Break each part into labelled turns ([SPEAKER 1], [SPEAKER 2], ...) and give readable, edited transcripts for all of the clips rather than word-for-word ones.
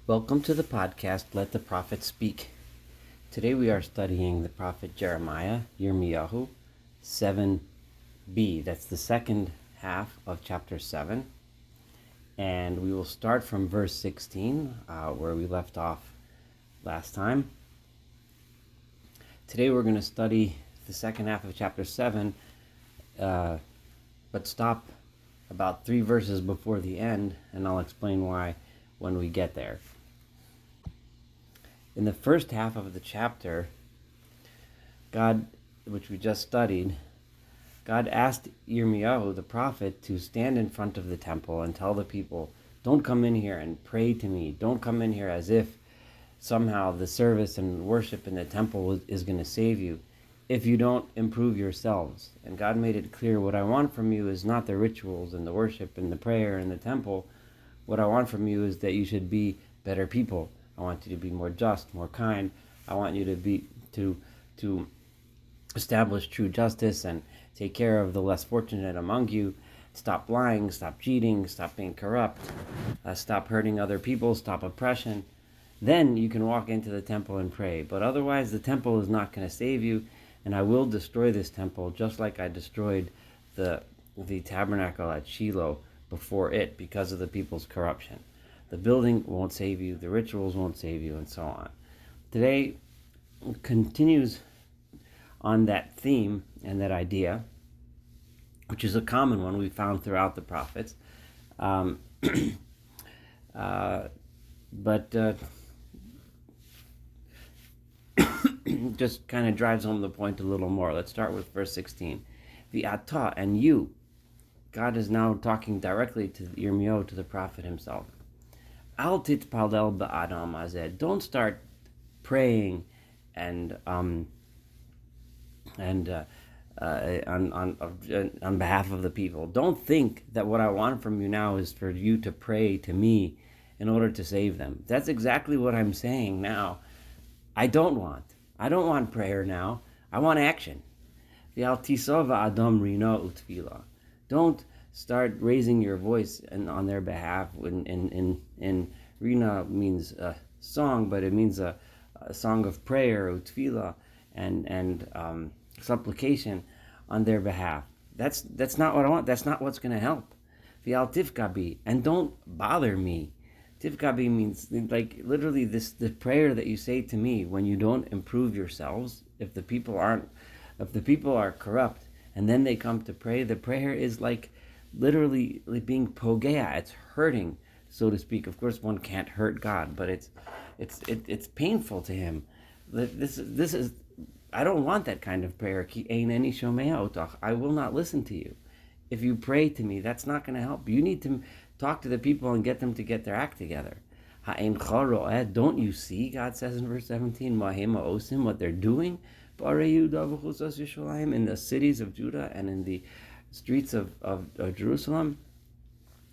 [SPEAKER 1] Welcome to the podcast, Let the Prophet Speak. Today we are studying the prophet Jeremiah, Yirmiyahu, 7b. That's the second half of chapter 7. And we will start from verse 16, where we left off last time. Today we're going to study the second half of chapter 7, but stop about 3 verses before the end, and I'll explain why when we get there. In the first half of the chapter, God, which we just studied, God asked Yirmiyahu, the prophet, to stand in front of the temple and tell the people, don't come in here and pray to me. Don't come in here as if somehow the service and worship in the temple is going to save you if you don't improve yourselves. And God made it clear, what I want from you is not the rituals and the worship and the prayer in the temple. What I want from you is that you should be better people. I want you to be more just, more kind. I want you to establish true justice and take care of the less fortunate among you. Stop lying, stop cheating, stop being corrupt, stop hurting other people, stop oppression. Then you can walk into the temple and pray. But otherwise, the temple is not going to save you, and I will destroy this temple just like I destroyed the tabernacle at Shiloh before it because of the people's corruption. The building won't save you, the rituals won't save you, and so on. Today continues on that theme and that idea, which is a common one we found throughout the prophets, but just kind of drives home the point a little more. Let's start with verse 16. V'ata, and you. God is now talking directly to Yirmiyahu, to the prophet himself. Al titpalel ba'adam azed. Don't start praying and on behalf of the people. Don't think that what I want from you now is for you to pray to me in order to save them. That's exactly what I'm saying now. I don't want prayer now. I want action. V'al tisova adam rina utvila. Don't start raising your voice on their behalf. In Rina means a song, but it means a song of prayer, utfila, and supplication on their behalf. That's not what I want. That's not what's going to help. V'al tifkabi, and don't bother me. Tifkabi means like literally the prayer that you say to me when you don't improve yourselves. If the people are corrupt, and then they come to pray, the prayer is like literally like being pogea. It's hurting, so to speak. Of course, one can't hurt God, but it's painful to him. This is I don't want that kind of prayer. Ki ein eni shomea otach. I will not listen to you. If you pray to me, that's not going to help. You need to talk to the people and get them to get their act together. Ha'ein cha, don't you see? God says in verse 17, Mahema osim, what they're doing in the cities of Judah and in the streets of Jerusalem.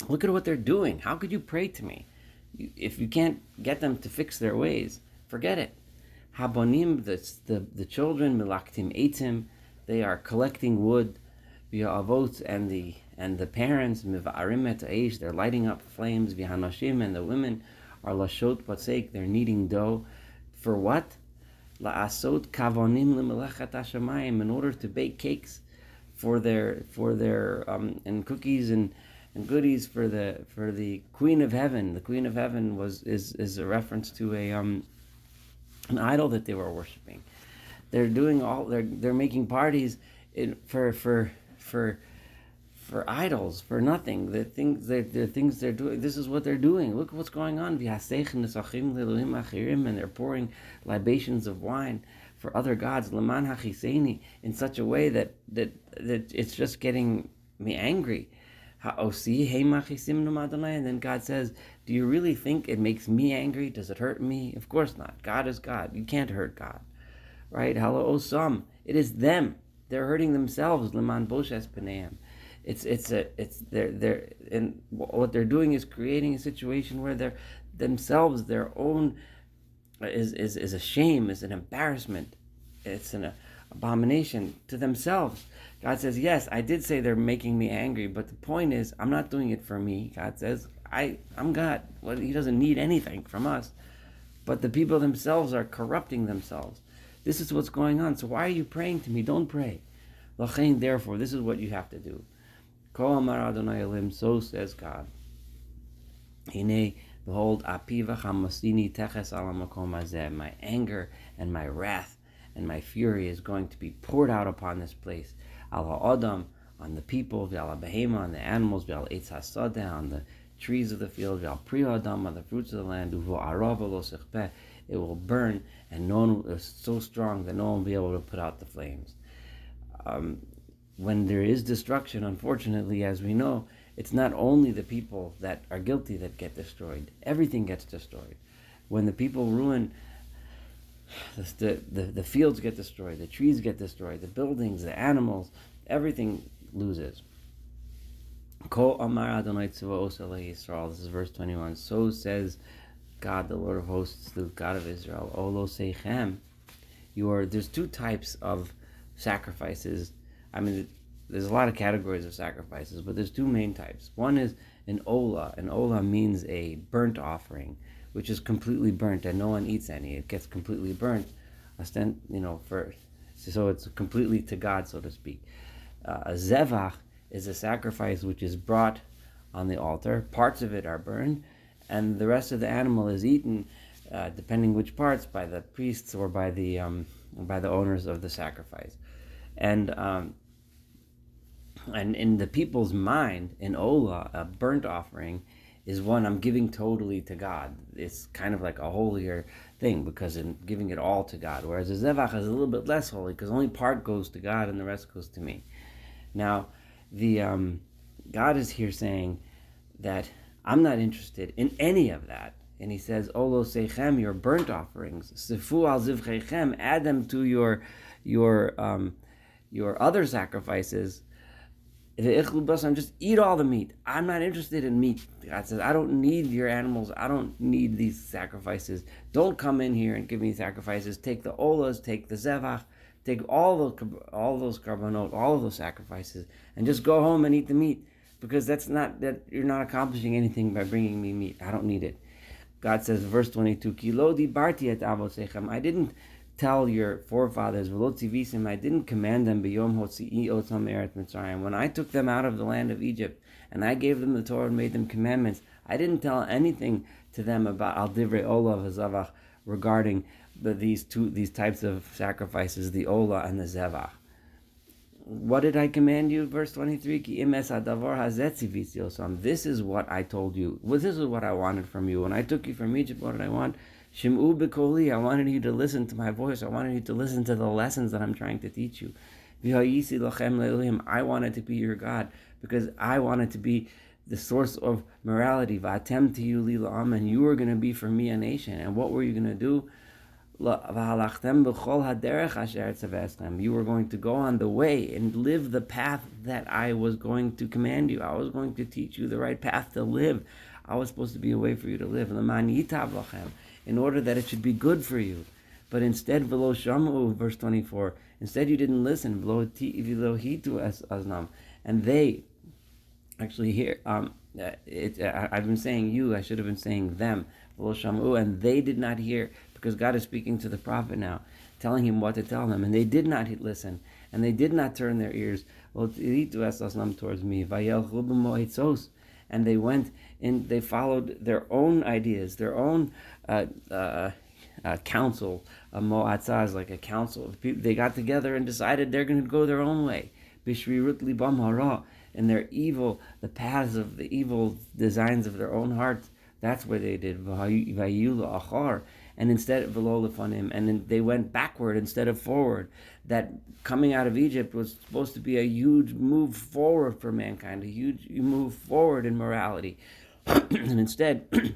[SPEAKER 1] Look at what they're doing. How could you pray to me? If you can't get them to fix their ways, forget it. Habonim, the children, milaktim eitim, they are collecting wood, via avot, and the parents, miva'arim et aish, they're lighting up flames, via hanashim, and the women are lashot batzek, they're kneading dough. For what? La'asot kavonim lemelechat hashamayim, in order to bake cakes for their and cookies and goodies for the Queen of Heaven. The Queen of Heaven is a reference to an idol that they were worshiping. They're doing they're making parties for idols, for nothing. The things they're doing. This is what they're doing. Look what's going on. And they're pouring libations of wine for other gods, leman hachiseni, in such a way that it's just getting me angry. And then God says, do you really think it makes me angry? Does it hurt me? Of course not. God is God. You can't hurt God, right? It is them. They're hurting themselves. Leman boshes peneim. They're and what they're doing is creating a situation where they're themselves, their own is a shame, is an embarrassment. It's an abomination to themselves. God says, yes, I did say they're making me angry, but the point is, I'm not doing it for me. God says, I'm God. Well, he doesn't need anything from us. But the people themselves are corrupting themselves. This is what's going on. So why are you praying to me? Don't pray. Therefore, this is what you have to do. Ko amar Adonai Elohim, so says God. Hine, behold, apiva chamasini teches ala makom hazeh. My anger and my wrath and my fury is going to be poured out upon this place. Al ha'adam, on the people, v'al behema, on the animals, v'al eitz hasadeh, on the trees of the field, v'al pri ha'adam, on the fruits of the land, uvo arav lo sechpeh. It will burn, and no one is so strong that no one will be able to put out the flames. When there is destruction, unfortunately, as we know, it's not only the people that are guilty that get destroyed. Everything gets destroyed. When the people ruin, the fields get destroyed, the trees get destroyed, the buildings, the animals, everything loses. Ko amar Adonai Tzvaos Elei Yisrael. This is verse 21. So says God, the Lord of hosts, the God of Israel. Olo seichem. There's two types of sacrifices. I mean, there's a lot of categories of sacrifices, but there's two main types. One is an olah. An olah means a burnt offering, which is completely burnt and no one eats any. It gets completely burnt, so it's completely to God, so to speak. A zevach is a sacrifice which is brought on the altar. Parts of it are burned, and the rest of the animal is eaten, depending which parts, by the priests or by the owners of the sacrifice. And in the people's mind, an olah, a burnt offering, is one I'm giving totally to God. It's kind of like a holier thing because in giving it all to God. Whereas a zevach is a little bit less holy because only part goes to God and the rest goes to me. Now, the God is here saying that I'm not interested in any of that. And he says, Olo seichem, your burnt offerings, sifu al zivchechem, add them to your other sacrifices. Just eat all the meat. I'm not interested in meat. God says, I don't need your animals. I don't need these sacrifices. Don't come in here and give me sacrifices. Take the olas, take the zevach, take all those carbonot, all of those sacrifices, and just go home and eat the meat. Because you're not accomplishing anything by bringing me meat. I don't need it. God says, verse 22, Ki lo dibarti et avosechem. I didn't tell your forefathers, I didn't command them when I took them out of the land of Egypt and I gave them the Torah and made them commandments. I didn't tell anything to them about al divrei olah v'zavach regarding these types of sacrifices, the olah and the zevach. What did I command you? Verse 23, this is what I told you. This is what I wanted from you. When I took you from Egypt, what did I want? Shim'u b'koli, I wanted you to listen to my voice. I wanted you to listen to the lessons that I'm trying to teach you. I wanted to be your God because I wanted to be the source of morality. And you were going to be for me a nation. And what were you going to do? You were going to go on the way and live the path that I was going to command you. I was going to teach you the right path to live. I was supposed to be a way for you to live. In order that it should be good for you. But instead, v'lo shamu, verse 24, instead you didn't listen, v'lo hitu aznam. And they, actually here, I've been saying you, I should have been saying them, v'lo shamu, and they did not hear, because God is speaking to the prophet now, telling him what to tell them, and they did not listen, and they did not turn their ears, v'lo hitu aznam towards me, v'yelchu b'mo'itzos, and they went and they followed their own ideas, their own council. A mo'atzah is like a council. They got together and decided they're going to go their own way. Bishrirut libam hara, and their evil, the paths of the evil designs of their own hearts. That's what they did. Vayula achar, and instead v'lo lefanim, and then they went backward instead of forward. That coming out of Egypt was supposed to be a huge move forward for mankind, a huge move forward in morality. And instead,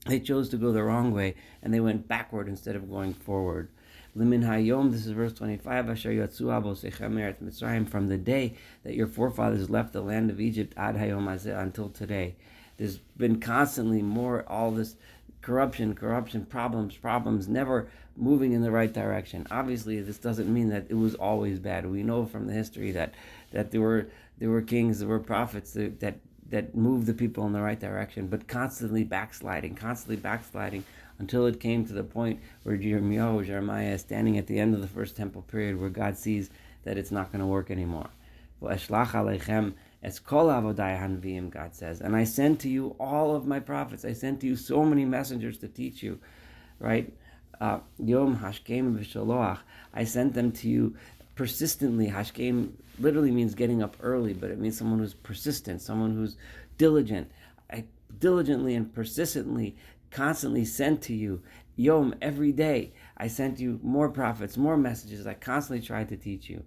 [SPEAKER 1] they chose to go the wrong way, and they went backward instead of going forward. Limin hayom, this is verse 25, Asher yatzu avosechem eretz Mitzrayim, from the day that your forefathers left the land of Egypt, ad hayom hazeh, until today. There's been constantly all this corruption, problems, never moving in the right direction. Obviously, this doesn't mean that it was always bad. We know from the history that there were kings, there were prophets that that moved the people in the right direction, but constantly backsliding, until it came to the point where Jeremiah is standing at the end of the first temple period, where God sees that it's not going to work anymore. God says, and I sent to you all of my prophets. I sent to you so many messengers to teach you, right? Yom hashkem v'shaloach. I sent them to you persistently. Hashkem literally means getting up early, but it means someone who's persistent, someone who's diligent. I diligently and persistently, constantly sent to you. Yom, every day, I sent you more prophets, more messages. I constantly tried to teach you.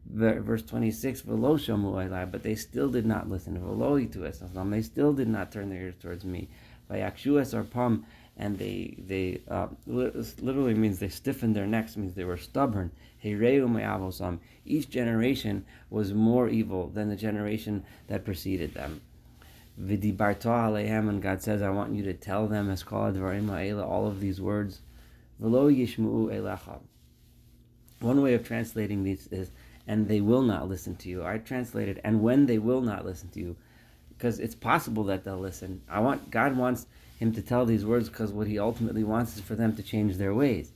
[SPEAKER 1] Verse 26, V'lo shamu elai, but they still did not listen. V'lo itu es asam, they still did not turn their ears towards me. Vayakshu es arpam, and they literally means they stiffened their necks, means they were stubborn. Heireu me'avosam, each generation was more evil than the generation that preceded them. V'dibarto aleihem, and God says, I want you to tell them, as kol advarim ha'ela, all of these words. V'lo yishmu'u elecha. One way of translating these is, and they will not listen to you. I translated, and when they will not listen to you, because it's possible that they'll listen. God wants him to tell these words because what he ultimately wants is for them to change their ways.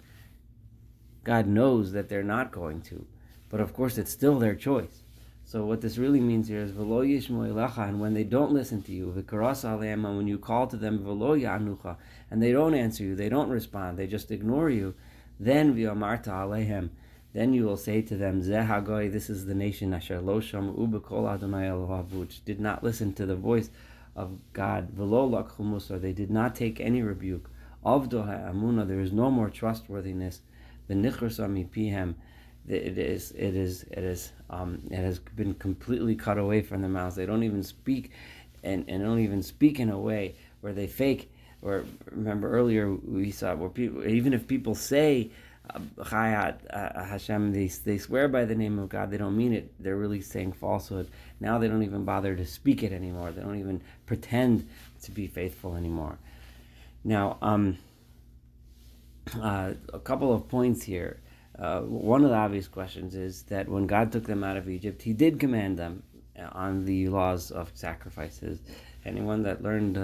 [SPEAKER 1] God knows that they're not going to, but of course it's still their choice. So what this really means here is v'lo yishmu elecha, and when they don't listen to you, v'karas aleim, and when you call to them v'lo ya'anucha, and they don't answer you, they don't respond, they just ignore you, then v'yamarta aleihem, then you will say to them, Zeh hagoy, this is the nation asher lo shamu b'kol Adonai Elohav, which did not listen to the voice of God. V'lo lakhu musar, they did not take any rebuke. Avdo ha'amuna, there is no more trustworthiness. V'nichrusa mipihem, it has been completely cut away from their mouths. They don't even speak, and don't even speak in a way where they fake. Or remember earlier we saw where people, even if people say Chayat Hashem, they swear by the name of God, they don't mean it. They're really saying falsehood. Now they don't even bother to speak it anymore. They don't even pretend to be faithful anymore. Now, a couple of points here. One of the obvious questions is that when God took them out of Egypt, he did command them on the laws of sacrifices. Anyone that learned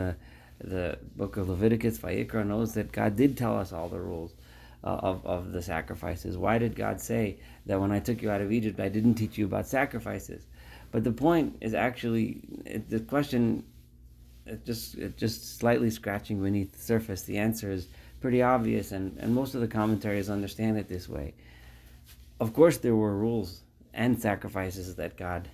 [SPEAKER 1] the book of Leviticus, Vayikra, knows that God did tell us all the rules of the sacrifices. Why did God say that when I took you out of Egypt, I didn't teach you about sacrifices? But the point is actually, the question, just slightly scratching beneath the surface. The answer is pretty obvious, and most of the commentaries understand it this way. Of course there were rules and sacrifices that God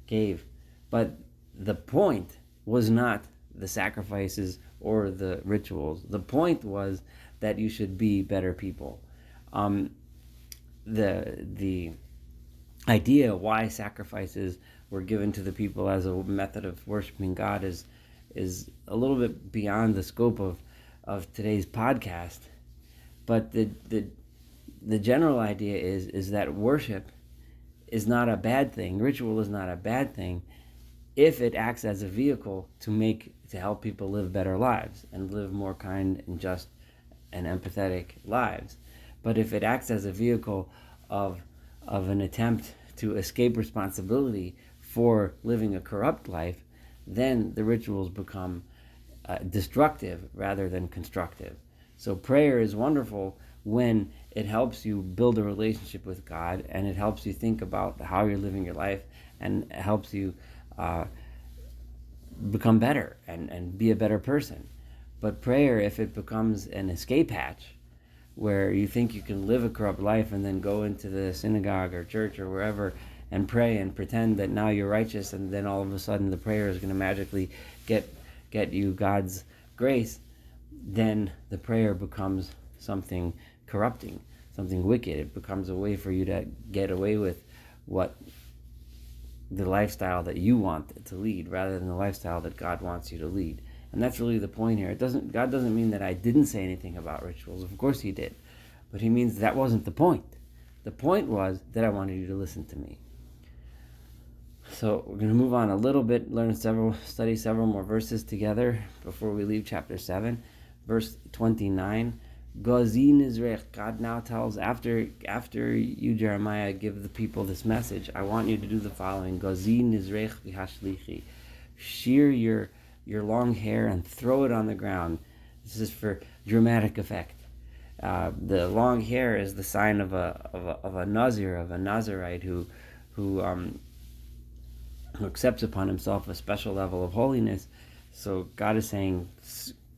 [SPEAKER 1] gave, but the point was not the sacrifices or the rituals. The point was that you should be better people. The idea why sacrifices were given to the people as a method of worshiping God is a little bit beyond the scope of today's podcast. But the general idea is that worship is not a bad thing. Ritual is not a bad thing if it acts as a vehicle to help people live better lives and live more kind and just and empathetic lives. But if it acts as a vehicle of an attempt to escape responsibility for living a corrupt life, then the rituals become destructive rather than constructive. So prayer is wonderful when it helps you build a relationship with God, and it helps you think about how you're living your life, and helps you become better and be a better person. But prayer, if it becomes an escape hatch, where you think you can live a corrupt life and then go into the synagogue or church or wherever and pray and pretend that now you're righteous, and then all of a sudden the prayer is going to magically get you God's grace, then the prayer becomes something corrupting, something wicked. It becomes a way for you to get away with what the lifestyle that you want to lead, rather than the lifestyle that God wants you to lead. And that's really the point here. God doesn't mean that I didn't say anything about rituals. Of course he did. But he means that wasn't the point. The point was that I wanted you to listen to me. So we're going to move on a little bit, study several more verses together before we leave chapter 7. Verse 29, Gazin Izrech, God now tells, after you, Jeremiah, give the people this message, I want you to do the following. Gazin Izrech v'hashlichi. shear your long hair and throw it on the ground. This is for dramatic effect. The long hair is the sign of a Nazir, of a Nazirite who accepts upon himself a special level of holiness. So God is saying,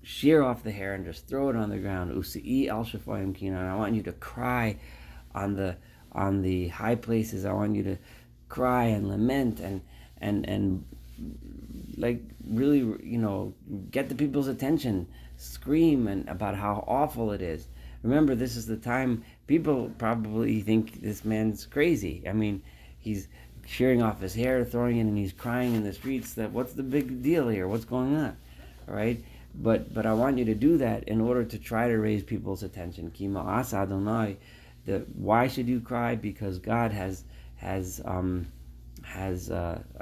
[SPEAKER 1] shear off the hair and just throw it on the ground. Usi'i al shafayim kinan. I want you to cry on the high places. I want you to cry and lament and like really, get the people's attention. Scream and about how awful it is. Remember, this is the time people probably think this man's crazy. I mean, he's shearing off his hair, throwing it, and he's crying in the streets. That what's the big deal here? What's going on? All right. But I want you to do that in order to try to raise people's attention. Kima asa Adonai. Why should you cry? Because God has I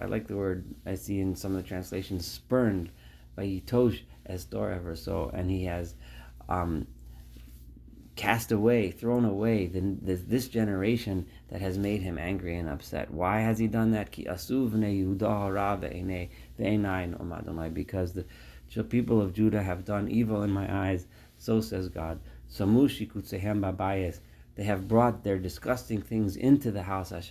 [SPEAKER 1] like the word I see in some of the translations, spurned by Yitosh as Dor ever so, and he has cast away, thrown away this generation that has made him angry and upset. Why has he done that? Because the people of Judah have done evil in my eyes, so says God. They have brought their disgusting things into the house, the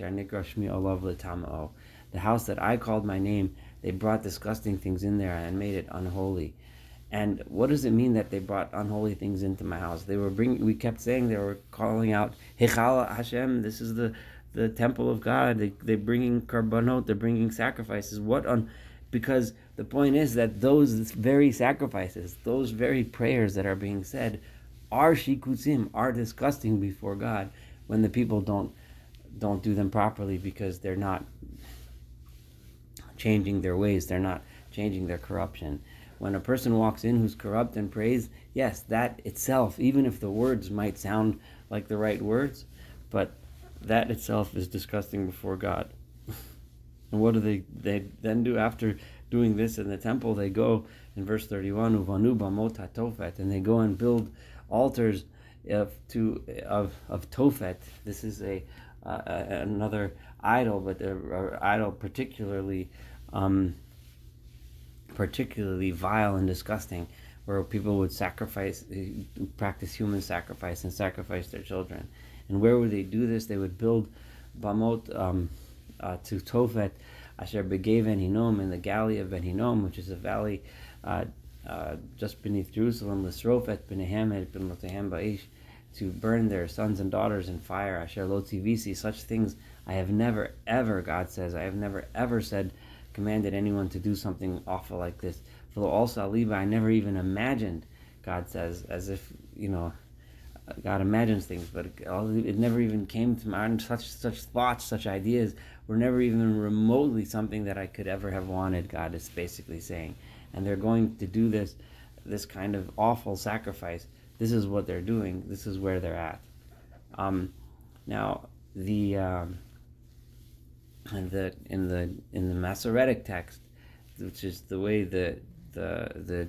[SPEAKER 1] house that I called my name. They brought disgusting things in there and made it unholy. And what does it mean that they brought unholy things into my house? We kept saying they were calling out, Hechal Hashem, this is the temple of God. They're bringing karbanot, they're bringing sacrifices. Because the point is that those very sacrifices, those very prayers that are being said, are shikutzim, are disgusting before God when the people don't do them properly, because they're not changing their ways, they're not changing their corruption. When a person walks in who's corrupt and prays, yes, that itself, even if the words might sound like the right words, but that itself is disgusting before God. And what do they then do after doing this in the temple? They go, in verse 31, Uvanu bamot hatofet, and they go and build altars of Tophet. This is another idol, but an idol particularly vile and disgusting, where people would practice human sacrifice and sacrifice their children. And where would they do this? They would build bamot to Tophet, asher begev Ben Hinnom, in the galley of Ben Hinnom, which is a valley just beneath Jerusalem, l'srofet b'nehem et b'notehem ba'ish, to burn their sons and daughters in fire. Asher lo tivisi, such things I have never ever, God says, I have never ever commanded anyone to do something awful like this. For also aliba, I never even imagined, God says, as if God imagines things, but it never even came to mind. Such thoughts, such ideas were never even remotely something that I could ever have wanted, God is basically saying. And they're going to do this kind of awful sacrifice. This is what they're doing. This is where they're at. Now, in the Masoretic text, which is the way the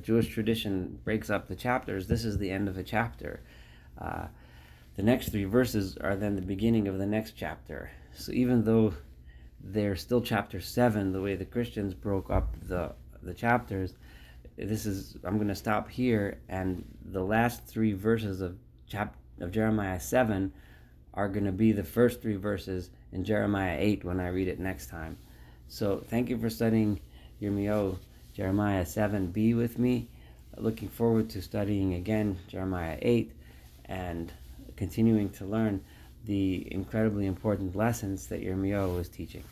[SPEAKER 1] Jewish tradition breaks up the chapters, this is the end of a chapter. The next 3 verses are then the beginning of the next chapter. So even though they're still chapter 7, the way the Christians broke up the chapters, I'm going to stop here, and the last 3 verses of Jeremiah 7 are going to be the first 3 verses in Jeremiah 8 when I read it next time. So thank you for studying Yirmiyahu, Jeremiah 7b with me. Looking forward to studying again Jeremiah 8 and continuing to learn the incredibly important lessons that Yirmiyahu is teaching.